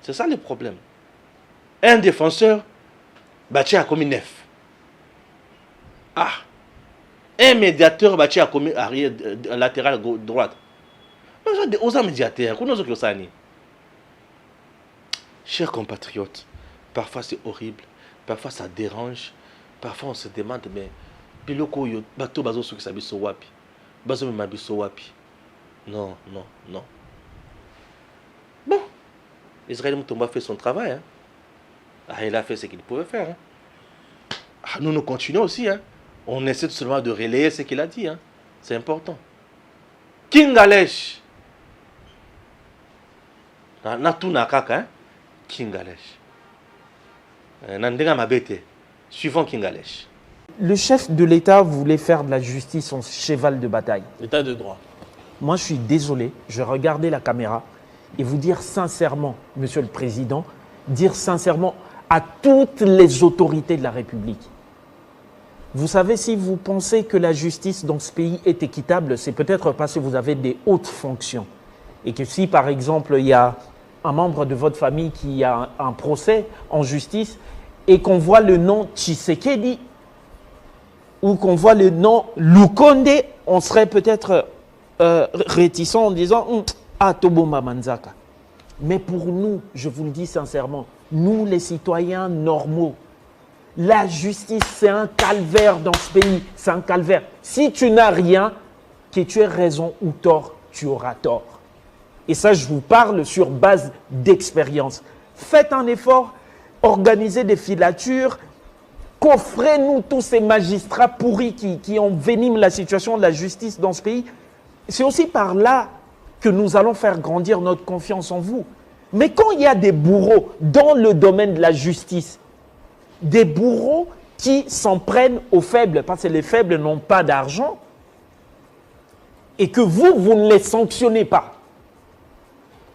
C'est ça le problème. Un défenseur, bâti a commis 9. Ah. Un médiateur, bâti a commis arrière latéral droite. Aux médiateurs, chers compatriotes, parfois c'est horrible. Parfois ça dérange, parfois on se demande, mais biloko yo bato bazo sukisa biso wapi bazo mema biso wapi. Non, non, non. Bon, Israël Mutombo a fait son travail, hein. Ah, il a fait ce qu'il pouvait faire, hein. Ah, nous continuons aussi, hein. On essaie seulement de relayer ce qu'il a dit, hein. C'est important. Kingalesh. Natuna kaka, hein. Kingalesh. Nandenga mabete. Suivant Kingalesh. Le chef de l'État voulait faire de la justice son cheval de bataille. L'état de droit. Moi, je suis désolé, je vais regarder la caméra et vous dire sincèrement, Monsieur le Président, dire sincèrement à toutes les autorités de la République. Vous savez, si vous pensez que la justice dans ce pays est équitable, c'est peut-être parce que vous avez des hautes fonctions. Et que si, par exemple, il y a un membre de votre famille qui a un procès en justice et qu'on voit le nom Tshisekedi ou qu'on voit le nom Lukonde, on serait peut-être réticent en disant « Ah, Tobomba Manzaka ». Mais pour nous, je vous le dis sincèrement, nous les citoyens normaux, la justice, c'est un calvaire dans ce pays. C'est un calvaire. Si tu n'as rien, que tu aies raison ou tort, tu auras tort. Et ça, je vous parle sur base d'expérience. Faites un effort, organisez des filatures, coffrez-nous tous ces magistrats pourris qui enveniment la situation de la justice dans ce pays. C'est aussi par là que nous allons faire grandir notre confiance en vous. Mais quand il y a des bourreaux dans le domaine de la justice, des bourreaux qui s'en prennent aux faibles, parce que les faibles n'ont pas d'argent, et que vous ne les sanctionnez pas,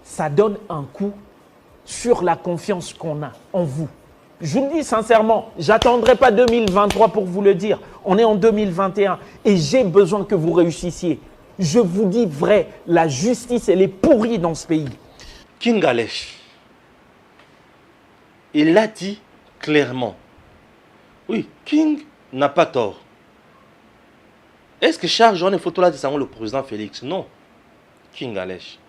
ça donne un coup sur la confiance qu'on a en vous. Je vous le dis sincèrement, j'attendrai pas 2023 pour vous le dire. On est en 2021 et j'ai besoin que vous réussissiez. Je vous dis vrai, la justice, elle est pourrie dans ce pays. Kingalesh, il l'a dit clairement. Oui, King n'a pas tort. Est-ce que Charles Jean photo là le président Félix? Non. Kingalesh.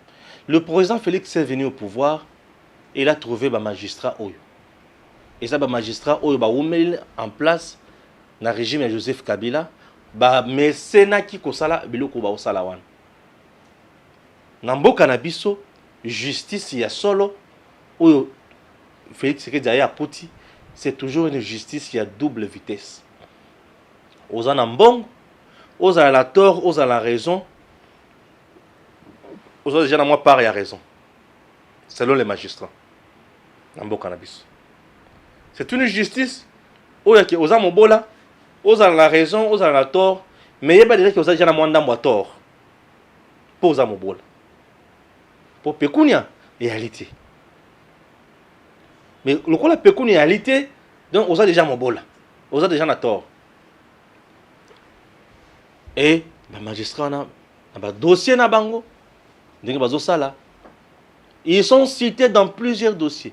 Le président Félix est venu au pouvoir et il a trouvé un magistrat Oyo. Et ça, un magistrat Oyo en place dans le régime de Joseph Kabila. Mais c'est qui kosala biloko ba osala wana. Namboka na biso justice ya solo Oyo Félix Sekedi a poti, c'est toujours une justice qui a double vitesse. Aux en ambong, aux à la tort, aux à la raison. Aux autres déjà moi part il y a raison. Selon les magistrats. Namboka na biso. C'est une justice Oyo qui aux amobola, aux à la raison, aux à la tort, mais il y a pas déjà qui aux déjà moi ndambo tort. Pour aux amobola. Pour pekunia réalité. Mais le coup la pécune réalité, donc on a déjà mon bol, on a déjà na tort. Et le magistrat na dossier na bango, ils sont cités dans plusieurs dossiers.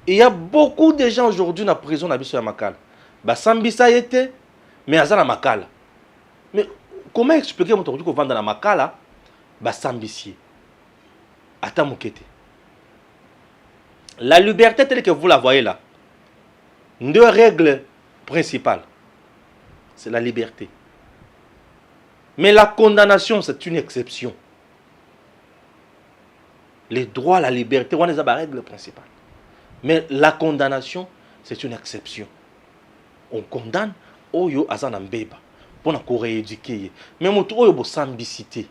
Il y a beaucoup de gens aujourd'hui dans la prison na biso ya makala. Ba sambisa yete, mais azana makala. Mais comment expliquer mon truc qu'on vend dans la makala, ba sambisier. Ata mukete. La liberté telle que vous la voyez là, deux règles principales. C'est la liberté. Mais la condamnation, c'est une exception. Les droits, la liberté, on les a la règle principale. Mais la condamnation, c'est une exception. On condamne Oyo Azana Mbeba pour nous rééduquer. Mais mon Oyo bo sambicité.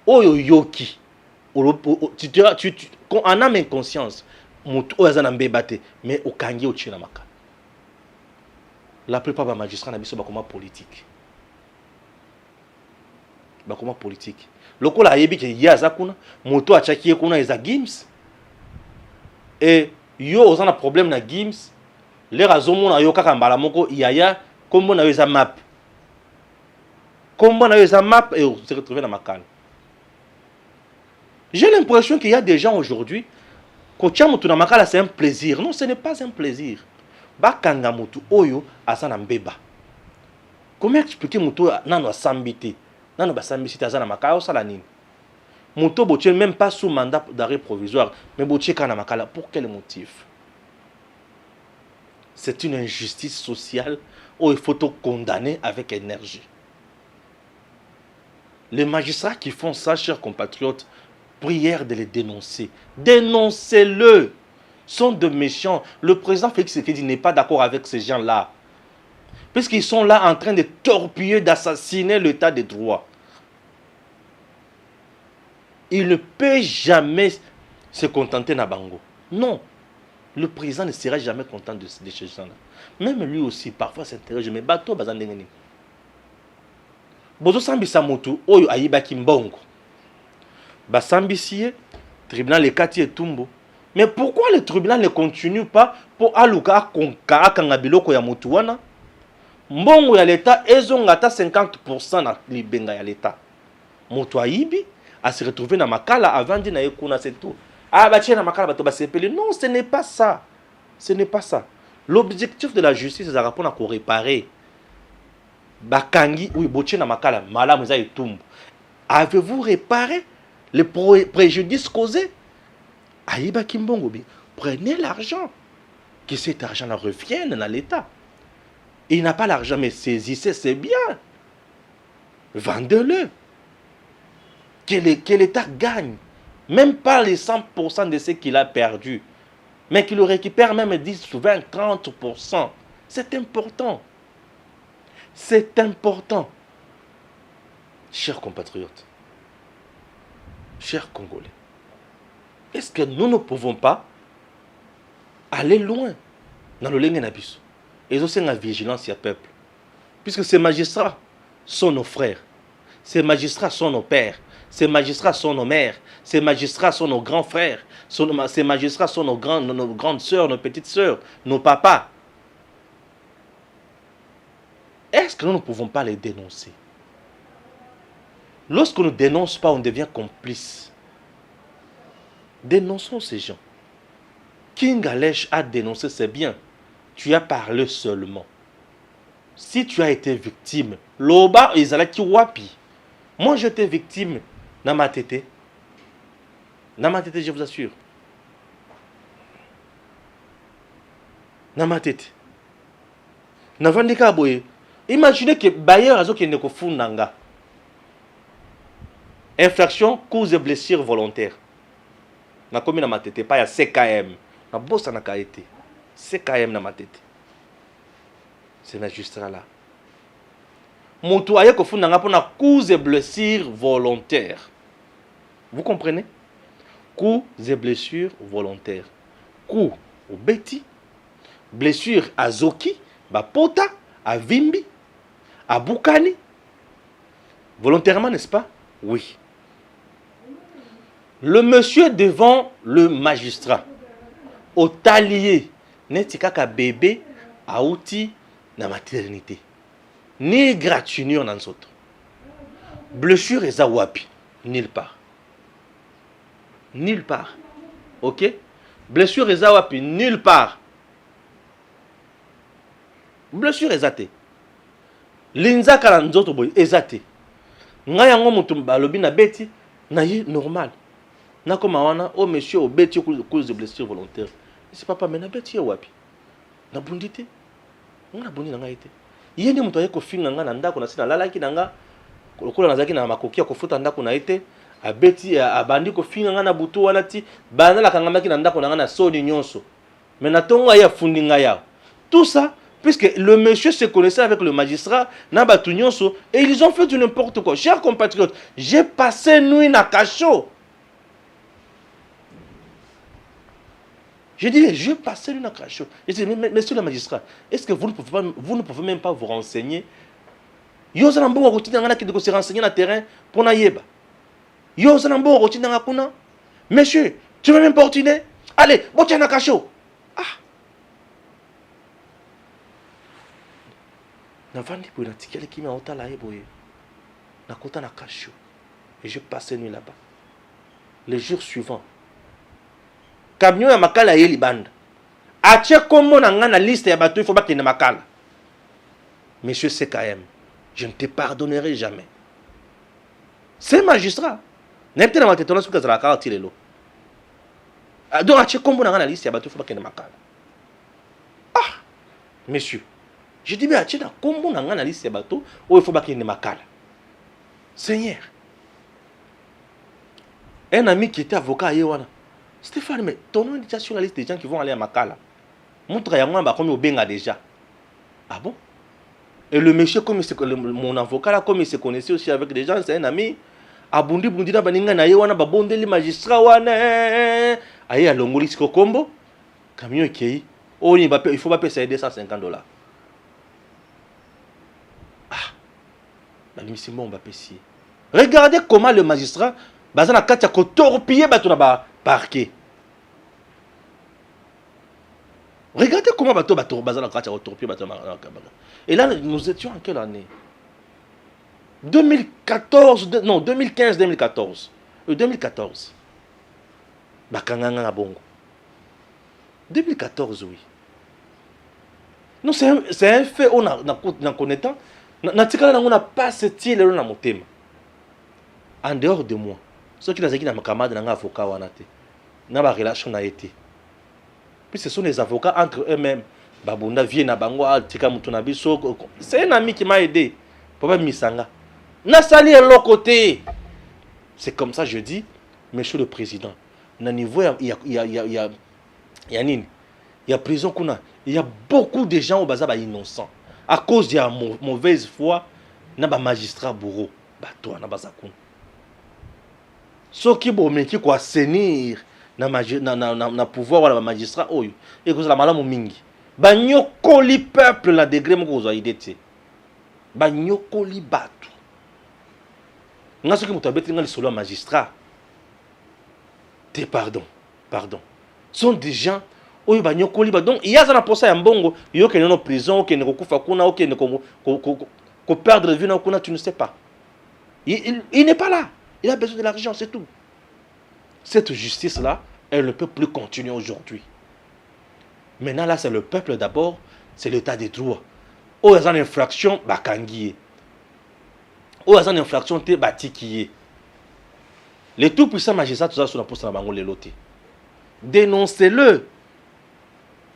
Oyo Yoki. En âme et conscience. Mais au kangi au chinamaka. La plupart des magistrats n'ont pas politique. Bakoma politique. Loko la yebi ke yaza kuna, moto a chakie kuna eza Gims. Et yo ozana problème na Gims, les razomo na yo kaka mbala moko yaya kombo na yo eza map. Kombo na yo eza map et on se retrouve dans makala. J'ai l'impression qu'il y a des gens aujourd'hui c'est un plaisir. Non, ce n'est pas un plaisir. Bakanga mutu oyo asana mbeba. Comment expliquer mutu nano sambité? Nano ba sambité asana makala o sala nini? Mutu botie même pas sous mandat d'arrêt provisoire, mais botie kana makala pour quel motif? C'est une injustice sociale il faut te condamner avec énergie. Les magistrats qui font ça, chers compatriotes, prière de les dénoncer. Dénoncez-le. Sont de méchants. Le président Félix Tshisekedi n'est pas d'accord avec ces gens-là. Puisqu'ils sont là en train de torpiller, d'assassiner l'état de droit. Il ne peut jamais se contenter Nabango. Non. Le président ne sera jamais content de ces gens-là. Même lui aussi, parfois s'interroge, mais bateau, bazandengeni. Bozo sambisa motu, oyo ayiba kimbongo. Basambisie, tribunal le kati et tumbo. Mais pourquoi le tribunal ne continue pas pour aluka konka kangabiloko ya motu wana? Mbongo ya l'État, ezongata 50% na libenga ya l'État. Motu ayibi, a se retrouver na makala avant de na yekuna c'est tout. Ah, bah tiens, na makala bato ba sepeli. Non, ce n'est pas ça. Ce n'est pas ça. L'objectif de la justice, c'est de répondre à réparer. Bakangi, oui, boche na makala, malam za etumbu. Avez-vous réparé les préjudices causés? Aïba Kimbongobi, prenez l'argent. Que cet argent-là revienne dans l'État. Il n'a pas l'argent, mais saisissez, c'est bien. Vendez-le. Que l'État gagne. Même pas les 100% de ce qu'il a perdu. Mais qu'il le récupère même 10, 20, 30%. C'est important. C'est important. Chers compatriotes, chers Congolais, est-ce que nous ne pouvons pas aller loin dans le Lengenabiso? Et aussi la vigilance du peuple. Puisque ces magistrats sont nos frères. Ces magistrats sont nos pères. Ces magistrats sont nos mères. Ces magistrats sont nos grands frères. Ces magistrats sont nos grandes sœurs, nos petites sœurs, nos papas. Est-ce que nous ne pouvons pas les dénoncer? Lorsqu'on ne dénonce pas, on devient complice. Dénonçons ces gens. King Alech a dénoncé, c'est bien. Tu as parlé seulement. Si tu as été victime, Loba Izalaki Wapi. Moi, j'étais victime dans ma tête. Dans ma tête, je vous assure. Dans ma tête. Navandika Boye. Imaginez que Bayer a qui ne nanga. Infraction, cause de blessure volontaire. Na komi na ma tête, pas ya CKM. Na bossa na kaete. CKM na ma tête. C'est magistrat là. Moto aye ko funda nga pona cause de blessure volontaire. Vous comprenez? Coup de blessure volontaire. Coup au beti. Blessure à Zoki, ba pota, à Vimbi, à Bukani. Volontairement, n'est-ce pas? Oui. Le monsieur devant le magistrat, au talier, n'est-ce qu'un bébé à outil dans la maternité. Ni gratuit, ni en autre. Blessure et zawapi, nulle part. Nulle part. Ok? Blessure et zawapi, nulle part. Blessure ezate. Linza kala nzoto boy ezate. Nga yango mutu balobi na beti na ye normal. Na koma wana o monsieur o beti cause de blessure volontaire. C'est papa mais na beti ya wapi? Na bundite. Na bundi na nga ite. Yende mutu ayeko finga nga na ndako na sina lalaki na nga. Lokola nazaki na makoki ya kofuta ndako na ite. Abeti abandi ko finga nga na butu wana ti bana la kangamaki na ndako na nga na soni nyonso. Mais na tongo ya fundi nga ya. Tout ça puisque le monsieur se connaissait avec le magistrat, et ils ont fait du n'importe quoi. Chers compatriotes, j'ai passé nuit na cachot. J'ai dit, j'ai passé nuit na cachot. J'ai dit, monsieur le magistrat, est-ce que vous ne pouvez même pas vous renseigner? Yo zanambo wa rotina ngana kidiko se renseigner na terrain pour na yeba. Yo zanambo wa rotina ngakuna. Monsieur, tu veux m'importuner? Allez, botia na cachot. Navandi pour la tikele qui m'a ota la eboye. Na kota na kasho. Et je passais nuit là-bas. Les jours suivants. Camion ya makala yeli bande. Ache komo na nga na liste ya bato il faut pas qu'il ne makala. Monsieur CKM, je ne te pardonnerai jamais. C'est magistrat. N'importe na matetono suka zala ka tilelo. Donc ache komo na nga na liste ya bato il faut pas qu'il ne makala. Ah, monsieur. Je dis, mais tiens, comment on a un liste de bateaux où il faut pas qu'il y ait makala. Seigneur. Un ami qui était avocat à Yewana. Stéphane, mais ton nom est déjà sur la liste des gens qui vont aller à Makala. Montre à moi comme au Benga déjà. Ah bon? Et le monsieur, comme mon avocat là, comme il se connaissait aussi avec des gens, c'est un ami. Abundi bundi na baninga na Yewana, babonde les magistrats wana. Aïe à Longoli Kombo. Camion qui oh, il faut pas payer $250. Ah, la mission on va payer. Regardez comment le magistrat, bazana katia ko torpiller bato na parquet. Regardez comment bato bazana katia ko torpiller bato na. Et là nous étions en quelle année? 2014, non 2015-2014. 2014. Bakanganga na bongo. 2014, oui. Non, c'est un fait, on a connaissant. On n'a pas ce style dans mon thème. En dehors de moi, ceux qui ont dit que ma camarade n'a pas avocat ou n'a pas relation n'a été. Puis ce sont les avocats entre eux-mêmes. Babunda vient à Bangwa, Tika Mutunabiso. C'est un ami qui m'a aidé. Papa Misanga. N'a sali à l'autre côté. C'est comme ça, je dis, monsieur le président. Au niveau, il y a prison qu'on a. Il y a beaucoup de gens au bazar innocents. À cause de la mauvaise foi, il y a des magistrats bourreaux. Toi, il y a des ceux qui ont assainir le pouvoir des magistrats, et que la malade mingi. Banyokoli peuple la degré mo ko idete. Banyokoli batu. Nga ceux qui ont abeti nga solo magistrat. Pardon. Sont des gens oyo banyokoli ba donc il y a ça posa ya mbongo yo ke no prison ke ne kokufa kuna o ke ne ko perdre vie na kuna tu ne sais pas. Il n'est pas là. Il a besoin de l'argent, c'est tout. Cette justice là, elle ne peut plus continuer aujourd'hui. Maintenant là c'est le peuple d'abord, c'est l'état des droits. Oh il y a une infraction bakangié. Oh il y a une infraction te batikié. Les tout puissants magistrats tout ça sur la poste na bango leloté. Dénoncez-le.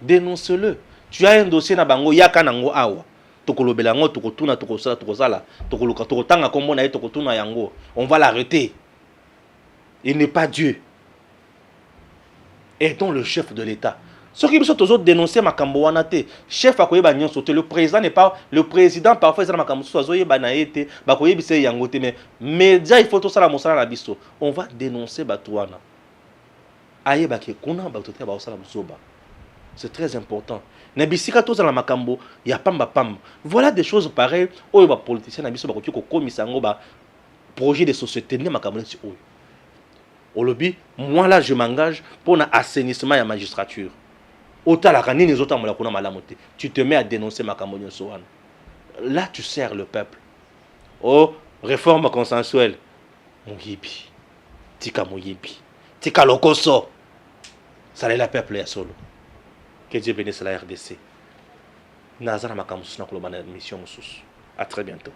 Dénonce-le. Tu as un dossier na bango yaka nango awa. Tokolobela ngo tokotuna tokosala tokozala tokoluka tokotanga kombo na ye tokotuna yango. On va l'arrêter. Il n'est pas Dieu. Aidons le chef de l'État. Ceux qui sont toujours dénoncés makambo wana te. Chef akoyeba nyonso te. Le président n'est pas le président parfois ça makambo so azoyeba na yete bakoyebise yango te mais média il faut tout ça la mosala na biso. On va dénoncer batouana. Ayeba ke kuna batote ba osala musoba. C'est très important. Nebisika tous dans la makambo, il y a pamba pamba. Voilà des choses pareilles. Oyo ba politicien na biso ba ko komisa ngo ba projet de société ne makambo ci oyo. Olobi, moi là je m'engage pour un assainissement de la magistrature. Autant la canine les autres la kuna malamote. Tu te mets à dénoncer makambo nyonso wana. Là tu sers le peuple. Oh, réforme consensuelle. Moyibi. Tika moyibi. Tika lokoso. Ça est la peuple ya solo. Que Dieu bénisse la RDC. Nazara makambo na kolobana mission mususu. À très bientôt.